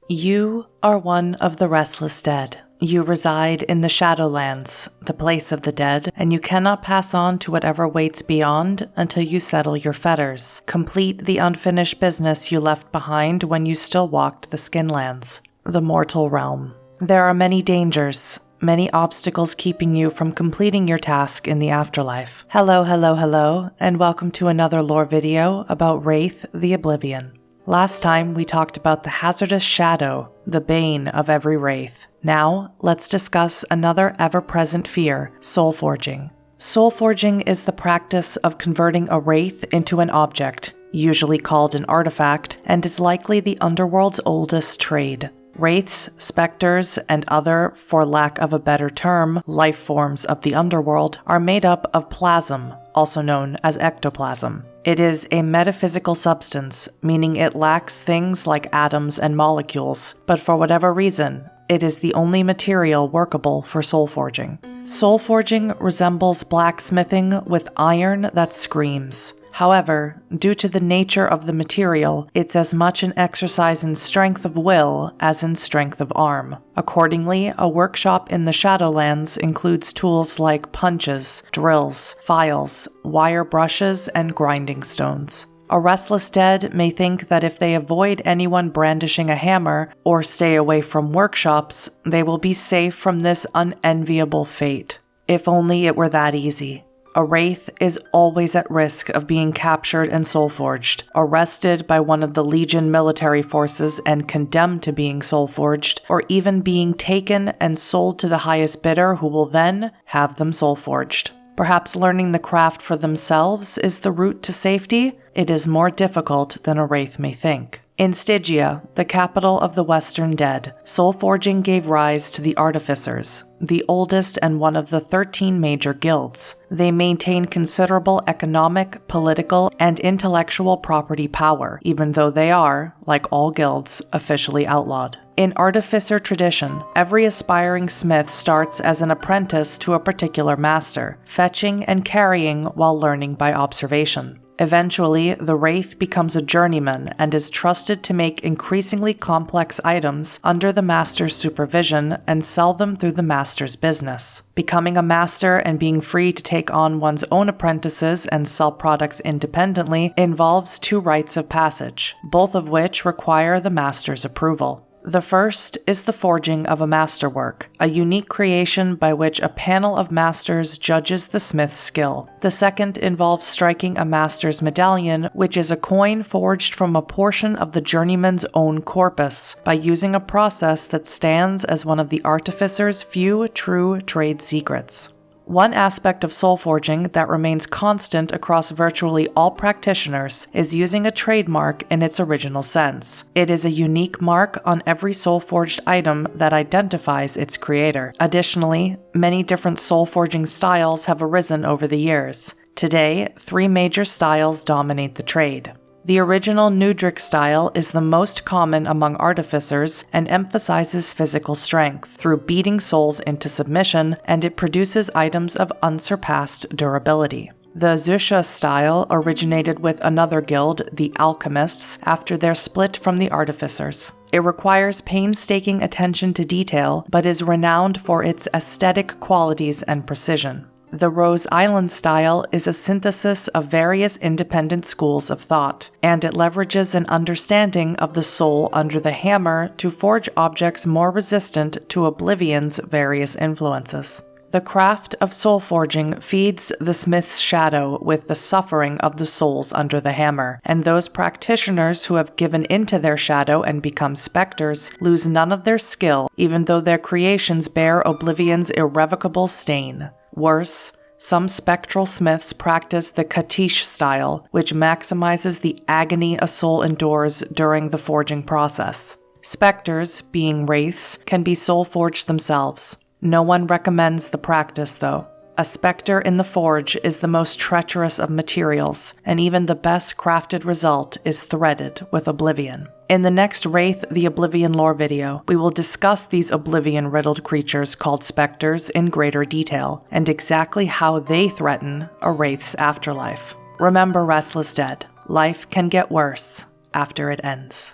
You are one of the restless dead. You reside in the Shadowlands, the place of the dead, and you cannot pass on to whatever waits beyond until you settle your fetters, complete the unfinished business you left behind when you still walked the Skinlands, the mortal realm. There are many dangers, many obstacles keeping you from completing your task in the afterlife. Hello, and welcome to another lore video about Wraith the Oblivion. Last time we talked about the hazardous shadow, the bane of every Wraith. Now, let's discuss another ever-present fear, Soulforging. Soulforging is the practice of converting a Wraith into an object, usually called an artifact, and is likely the underworld's oldest trade. Wraiths, specters, and other, for lack of a better term, life forms of the underworld are made up of plasm, also known as ectoplasm. It is a metaphysical substance, meaning it lacks things like atoms and molecules, but for whatever reason, it is the only material workable for soulforging. Soulforging resembles blacksmithing with iron that screams. However, due to the nature of the material, it's as much an exercise in strength of will as in strength of arm. Accordingly, a workshop in the Shadowlands includes tools like punches, drills, files, wire brushes, and grinding stones. A restless dead may think that if they avoid anyone brandishing a hammer or stay away from workshops, they will be safe from this unenviable fate. If only it were that easy. A Wraith is always at risk of being captured and soulforged, arrested by one of the Legion military forces and condemned to being soulforged, or even being taken and sold to the highest bidder who will then have them soulforged. Perhaps learning the craft for themselves is the route to safety. It is more difficult than a Wraith may think. In Stygia, the capital of the Western Dead, soulforging gave rise to the Artificers, the oldest and one of the 13 major guilds. They maintain considerable economic, political, and intellectual property power, even though they are, like all guilds, officially outlawed. In Artificer tradition, every aspiring smith starts as an apprentice to a particular master, fetching and carrying while learning by observation. Eventually, the Wraith becomes a journeyman and is trusted to make increasingly complex items under the master's supervision and sell them through the master's business. Becoming a master and being free to take on one's own apprentices and sell products independently involves two rites of passage, both of which require the master's approval. The first is the forging of a masterwork, a unique creation by which a panel of masters judges the smith's skill. The second involves striking a master's medallion, which is a coin forged from a portion of the journeyman's own corpus, by using a process that stands as one of the artificer's few true trade secrets. One aspect of soulforging that remains constant across virtually all practitioners is using a trademark in its original sense. It is a unique mark on every soulforged item that identifies its creator. Additionally, many different soulforging styles have arisen over the years. Today, 3 major styles dominate the trade. The original Nudric style is the most common among artificers and emphasizes physical strength through beating souls into submission, and it produces items of unsurpassed durability. The Zusha style originated with another guild, the Alchemists, after their split from the Artificers. It requires painstaking attention to detail, but is renowned for its aesthetic qualities and precision. The Rose Island style is a synthesis of various independent schools of thought, and it leverages an understanding of the soul under the hammer to forge objects more resistant to Oblivion's various influences. The craft of soulforging feeds the smith's shadow with the suffering of the souls under the hammer, and those practitioners who have given into their shadow and become specters lose none of their skill, even though their creations bear Oblivion's irrevocable stain. Worse, some spectral smiths practice the Katish style, which maximizes the agony a soul endures during the forging process. Specters, being Wraiths, can be soul-forged themselves. No one recommends the practice, though. A specter in the forge is the most treacherous of materials, and even the best crafted result is threaded with Oblivion. In the next Wraith the Oblivion lore video, we will discuss these Oblivion-riddled creatures called specters in greater detail, and exactly how they threaten a Wraith's afterlife. Remember, Restless Dead, life can get worse after it ends.